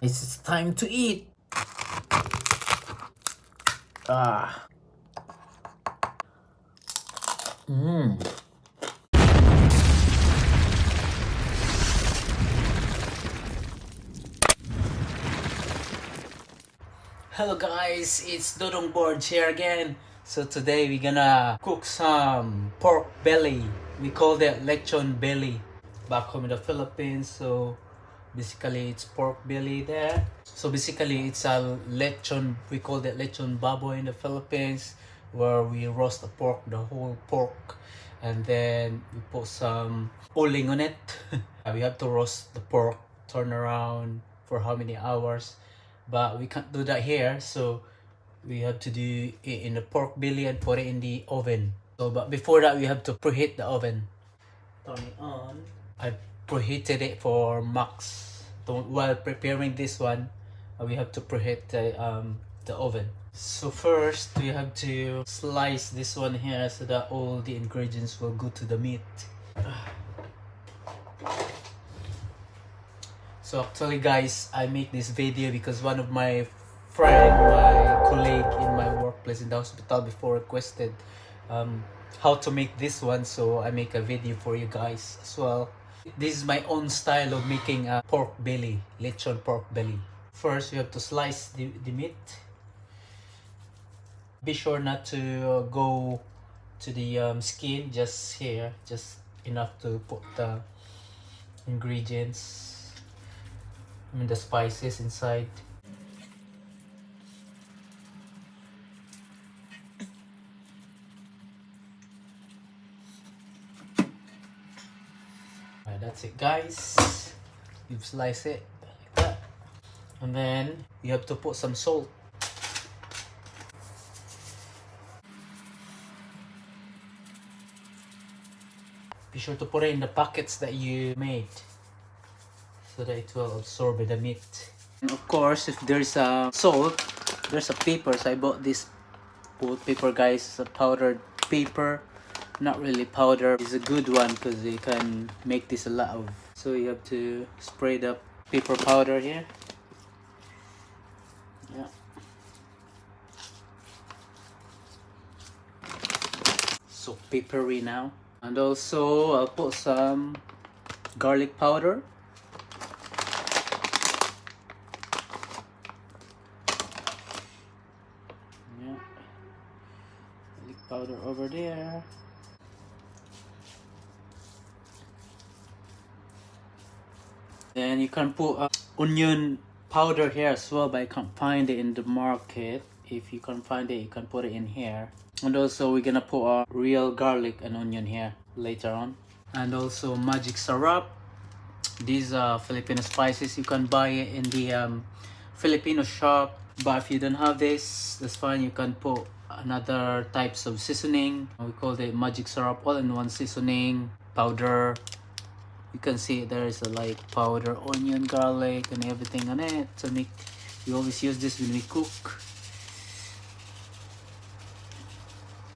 It's time to eat. Ah. Mmm. Hello guys, it's Dodong Board here again. So today we're gonna cook some pork belly. We call that lechon belly back home in the Philippines. So basically it's pork belly there. So basically it's a lechon, we call that lechon baboy in the Philippines, where we roast the pork, the whole pork, and then we put some uling on it. We have to roast the pork, turn around for how many hours, but we can't do that here, so we have to do it in the pork belly and put it in the oven. So but before that we have to preheat the oven. Turn it on. I preheated it for max. While preparing this one, we have to preheat the oven. So first we have to slice this one here so that all the ingredients will go to the meat. So actually guys, I make this video because one of my colleague in my workplace in the hospital before requested how to make this one, so I make a video for you guys as well. This is my own style of making a pork belly, lechon pork belly. First you have to slice the meat. Be sure not to go to the skin, just here, just enough to put the ingredients, the spices inside. Alright, that's it guys. You slice it like that, and then you have to put some salt. Be sure to put it in the packets that you made so that it will absorb the meat. And of course, if there's a salt, there's a paper. So I bought this paper guys. It's a powdered paper, not really powder. It's a good one because you can make this a lot of. So you have to spray the paper powder here. Yeah. So papery now. And also I'll put some garlic powder. Yeah. Garlic powder over there. Then you can put onion powder here as well, but I can't find it in the market. If you can find it, you can put it in here. And also we're gonna put real garlic and onion here later on. And also magic sarap. These are Filipino spices. You can buy it in the Filipino shop, but if you don't have this, that's fine. You can put another types of seasoning. We call it magic sarap all-in-one seasoning powder. You can see there is a like powder, onion, garlic, and everything on it. So we always use this when we cook.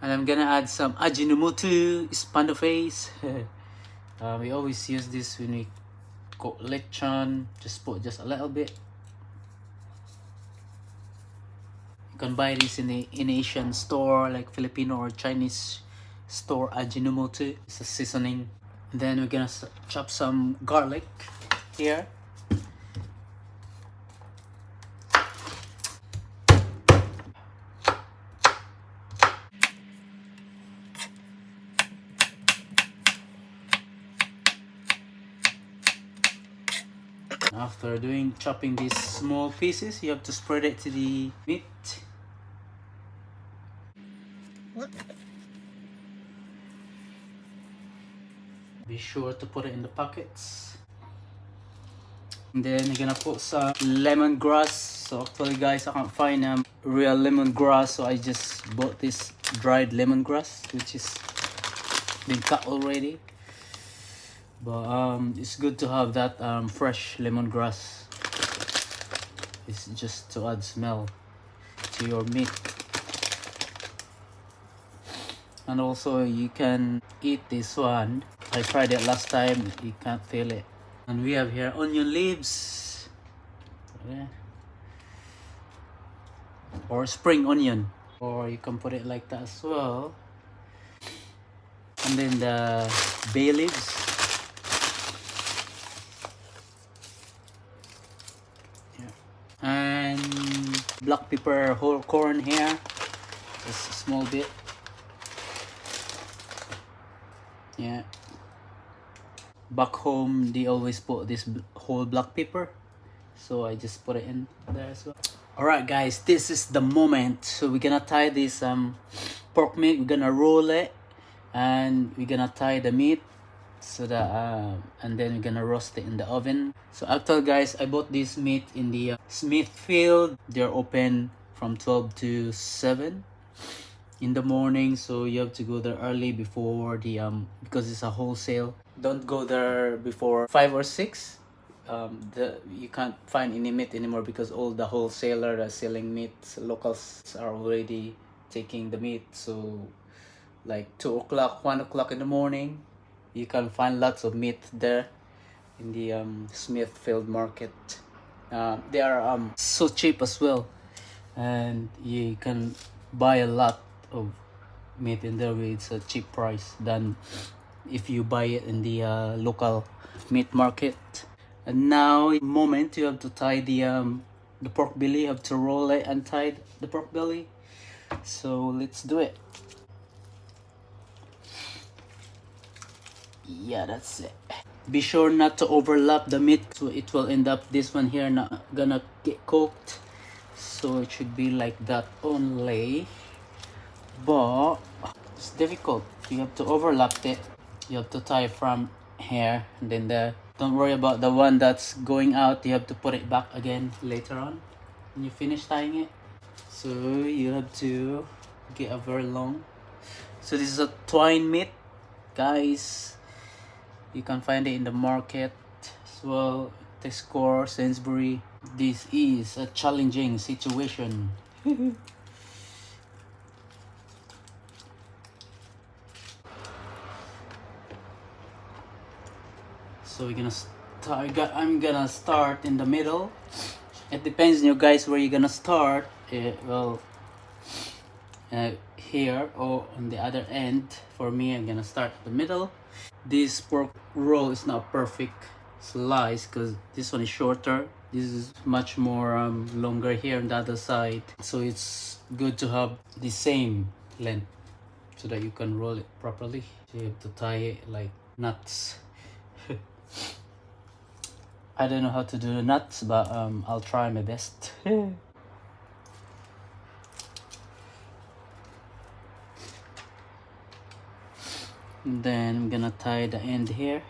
And I'm gonna add some Ajinomoto face. We always use this when we cook lechon. Just put just a little bit. You can buy this in Asian store like Filipino or Chinese store. Ajinomoto. It's a seasoning. And then we're gonna chop some garlic here. After chopping these small pieces, you have to spread it to the meat. Be sure to put it in the packets. And then you're gonna put some lemongrass. So actually guys, I can't find real lemongrass, so I just bought this dried lemongrass, which is been cut already. But it's good to have that fresh lemongrass. It's just to add smell to your meat. And also you can eat this one. I tried it last time, you can't feel it. And we have here onion leaves. there. Or spring onion, or you can put it like that as well. And then the bay leaves. Yeah. And black pepper, whole corn here, just a small bit. Yeah. Back home they always put this whole black pepper, so I just put it in there as well. Alright guys, this is the moment. So we're gonna tie this pork meat, we're gonna roll it, and we're gonna tie the meat so that and then we're gonna roast it in the oven. So actually guys, I bought this meat in the Smithfield. They're open from 12 to 7 in the morning, so you have to go there early before the because it's a wholesale. Don't go there before 5 or 6. You can't find any meat anymore because all the wholesalers are selling meat. Locals are already taking the meat. So like 2 o'clock, 1 o'clock in the morning, you can find lots of meat there in the Smithfield market. They are so cheap as well, and you can buy a lot of meat in there with a cheap price than if you buy it in the local meat market. And now moment you have to tie the pork belly. You have to roll it and tie the pork belly. So let's do it. Yeah, that's it. Be sure not to overlap the meat, so it will end up this one here not gonna get cooked. So it should be like that only, but it's difficult. You have to overlap it. You have to tie from here, and then don't worry about the one that's going out. You have to put it back again later on when you finish tying it. So you have to get a very long. So this is a twine meat, guys. You can find it in the market as well. Tesco, Sainsbury. This is a challenging situation. So we're gonna start. I'm gonna start in the middle. It depends on you guys where you're gonna start. Here or on the other end. For me, I'm gonna start the middle. This pork roll is not perfect slice because this one is shorter. This is much more longer here on the other side. So it's good to have the same length so that you can roll it properly. So you have to tie it like nuts. I don't know how to do the nuts, but I'll try my best. Then I'm gonna tie the end here.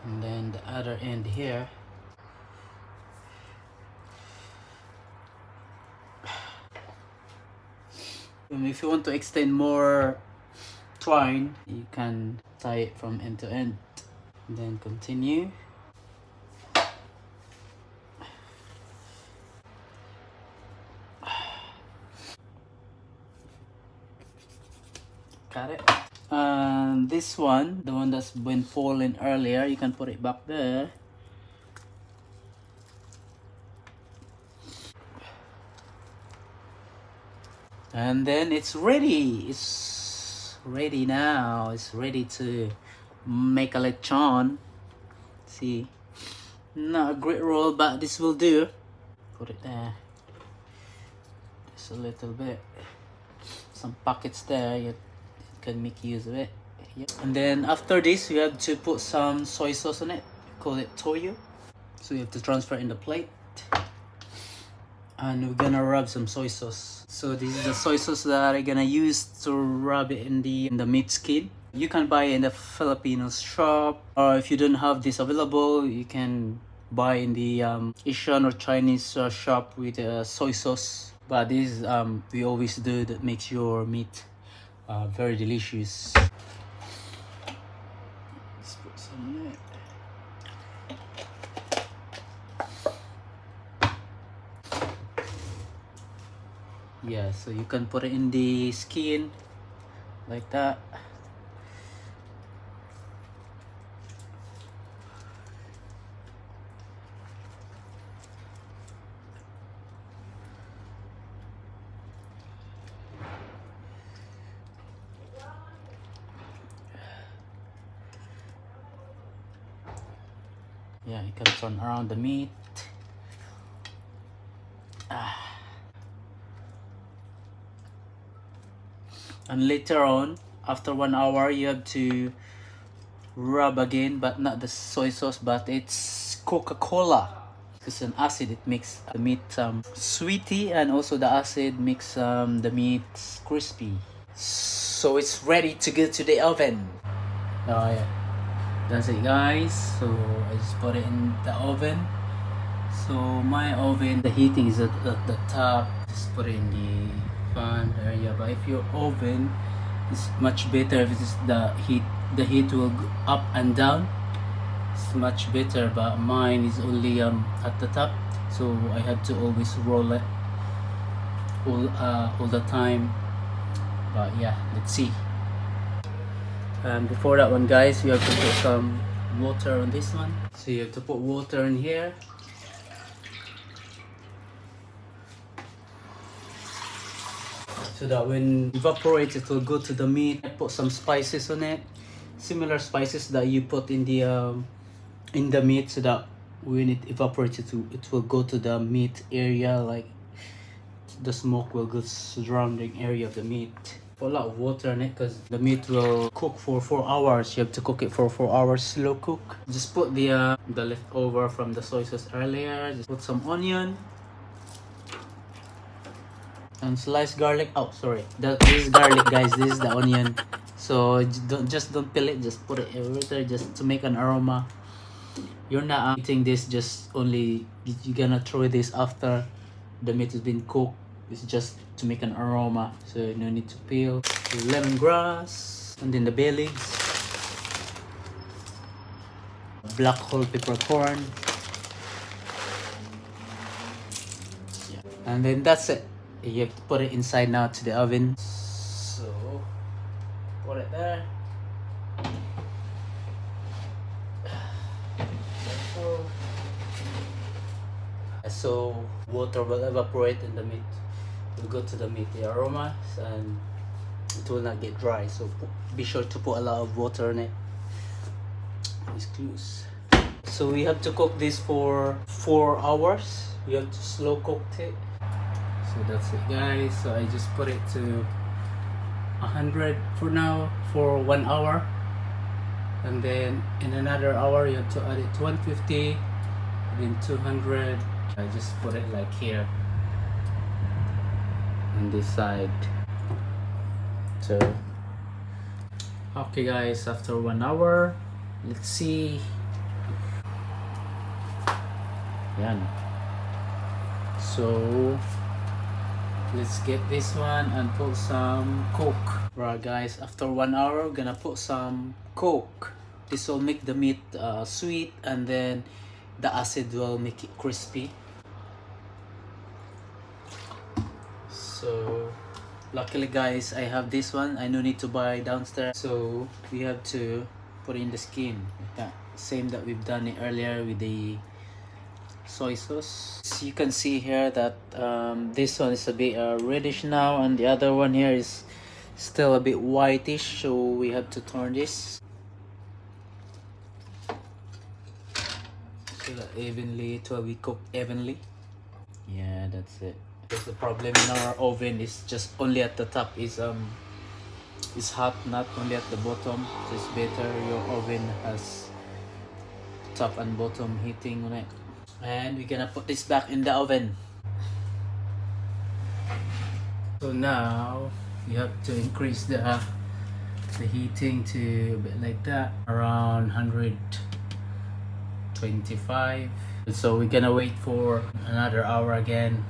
And then the other end here. If you want to extend more twine, you can tie it from end to end. And then continue. Got it. And this one, the one that's been fallen earlier, you can put it back there. And then it's ready. It's ready now. It's ready to make a lechon. See, not a great roll, but this will do. Put it there. Just a little bit. Some pockets there. You can make use of it. Yep. And then after this, you have to put some soy sauce on it. We call it toyo. So you have to transfer in the plate. And we're gonna rub some soy sauce. So this is the soy sauce that I'm gonna use to rub it in the meat skin. You can buy it in the Filipino shop, or if you don't have this available, you can buy in the Asian or Chinese shop with soy sauce. But this we always do that makes your meat very delicious. some meat. Yeah, so you can put it in the skin like that. Yeah, you can turn around the meat. And later on, after 1 hour, you have to rub again, but not the soy sauce, but it's Coca-Cola. It's an acid. It makes the meat sweety, and also the acid makes the meat crispy. So it's ready to go to the oven. Oh yeah, that's it, guys. So I just put it in the oven. So my oven, the heating is at the top. Just put it in the fan area. But if your oven is much better, if it's the heat will go up and down. It's much better. But mine is only at the top, so I have to always roll it all the time. But yeah, let's see. And before that one, guys, you have to put some water on this one. So you have to put water in here. So that when evaporates, it will go to the meat. I put some spices on it, similar spices that you put in the meat, so that when it evaporates, it will go to the meat area, like the smoke will go surrounding area of the meat. Put a lot of water in it because the meat will cook for 4 hours. You have to cook it for 4 hours, slow cook. Just put the leftover from the soy sauce earlier. Just put some onion. And sliced garlic. Oh, sorry. This is garlic, guys. This is the onion. So don't peel it. Just put it right there, just to make an aroma. You're not eating this just only. You're gonna throw this after the meat has been cooked. It's just to make an aroma. So no need to peel. Lemongrass, and then the bay leaves, black whole peppercorn. Yeah. And then that's it. You have to put it inside now to the oven. So put it there. So water will evaporate and the meat will go to the meat, the aromas, and it will not get dry. So be sure to put a lot of water in it. It's close. So we have to cook this for 4 hours. You have to slow cook it. So that's it, guys. So I just put it to 100 for now for 1 hour, and then in another hour you have to add it to 150, then 200. I just put it like here on this side. So okay, guys, after 1 hour, let's see. Yan. So let's get this one and put some Coke. Right, guys, after 1 hour, we're gonna put some Coke. This will make the meat sweet, and then the acid will make it crispy. So luckily, guys, I have this one. I no need to buy downstairs. So we have to put in the skin like that. Same that we've done it earlier with the soy sauce. So you can see here that this one is a bit reddish now, and the other one here is still a bit whitish, so we have to turn this so that evenly, till we cook evenly. Yeah, that's it. Because the problem in our oven is just only at the top is hot, not only at the bottom. So it's better your oven has top and bottom heating on it. And we're gonna put this back in the oven. So now you have to increase the heating to a bit like that, around 125. So we're gonna wait for another hour again.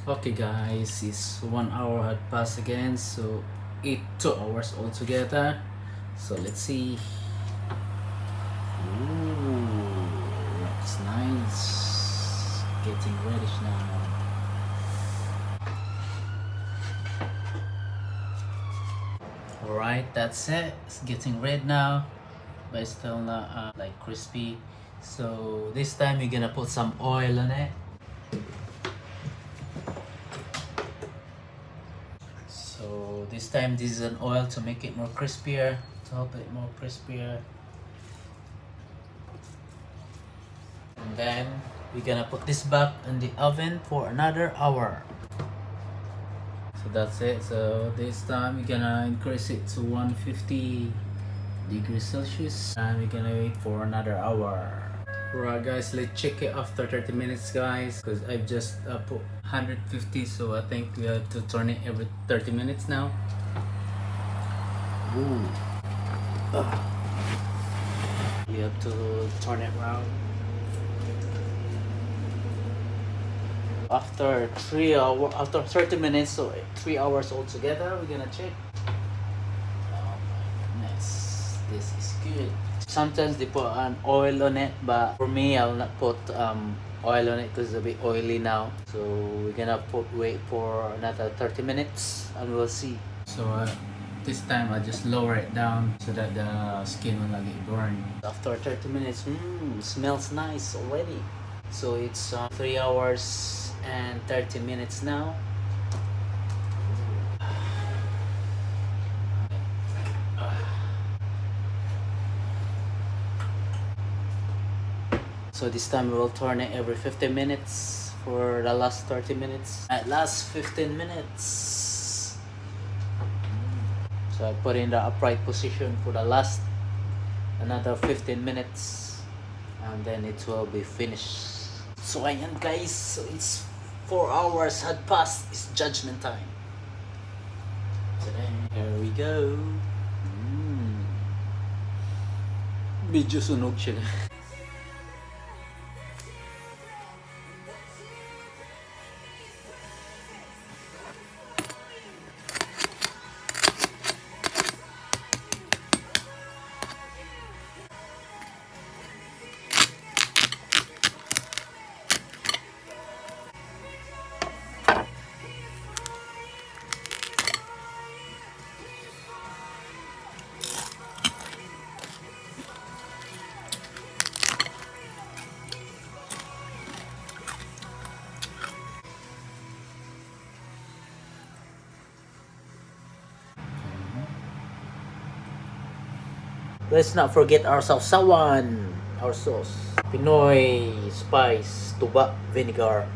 Okay, guys, it's 1 hour had passed again, so 2 hours altogether. So let's see. getting reddish now. Alright, that's it. It's getting red now, but it's still not like crispy. So this time you're gonna put some oil on it. So this time this is an oil to make it more crispier, to help it more crispier. And then we're gonna put this back in the oven for another hour. So that's it. So this time we're gonna increase it to 150 degrees Celsius and we're gonna wait for another hour. Alright guys, let's check it after 30 minutes guys, because I've just put 150, so I think we have to turn it every 30 minutes now. Ooh. We have to turn it around. After 30 minutes, so 3 hours altogether, we're gonna check. Oh my goodness, this is good. Sometimes they put an oil on it, but for me, I'll not put oil on it because it's a bit oily now. So we're gonna wait for another 30 minutes and we'll see. So this time I just lower it down so that the skin will not get burned. After 30 minutes, smells nice already. So it's 3 hours and 30 minutes now. So this time we will turn it every 15 minutes for the last 30 minutes. At last 15 minutes. So I put in the upright position for the last another 15 minutes and then it will be finished. So ayan guys, so it's 4 hours had passed. It's judgment time. So then here we go. Medyo sunog siya. Let's not forget our sausawan, our sauce. Pinoy spice, tuba, vinegar.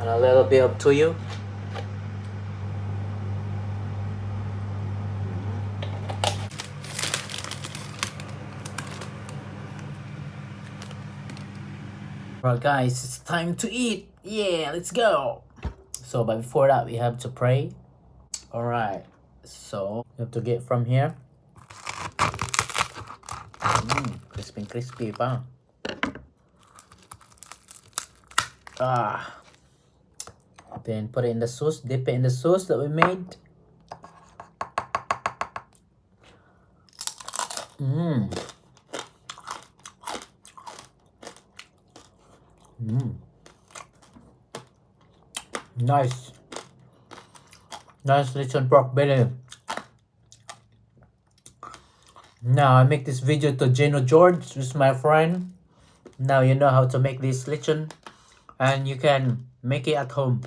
And a little bit of tuyo. Alright guys, it's time to eat. Yeah, let's go. So but before that we have to pray. Alright, so we have to get from here. Crispy pa. Then put it in the sauce, dip it in the sauce that we made. Nice Litson pork belly. Now I make this video to Gino George, who's my friend. Now you know how to make this lechon and you can make it at home.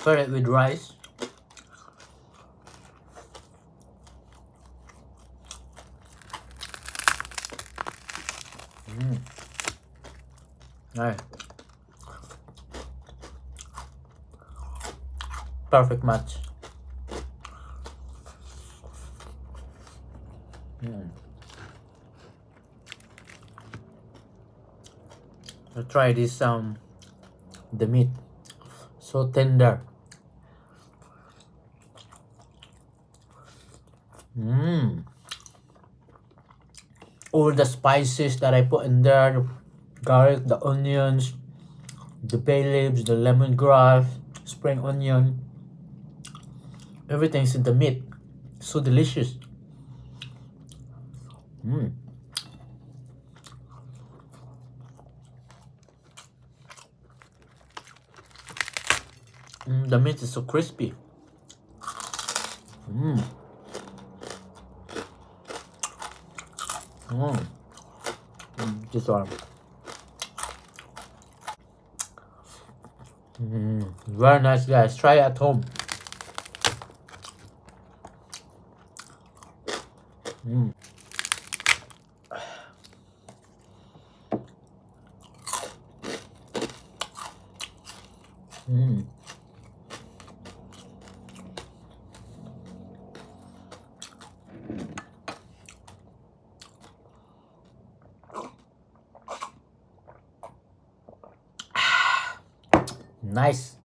Pair it with rice. Nice. Perfect match. I'll try this the meat, so tender. All the spices that I put in there, the garlic, the onions, The bay leaves, the lemongrass, spring onion, everything's in the meat. So delicious. Mm. The meat is so crispy. Mm. Mm. This one. Very nice, guys. Try it at home. Mm. Mm. Nice.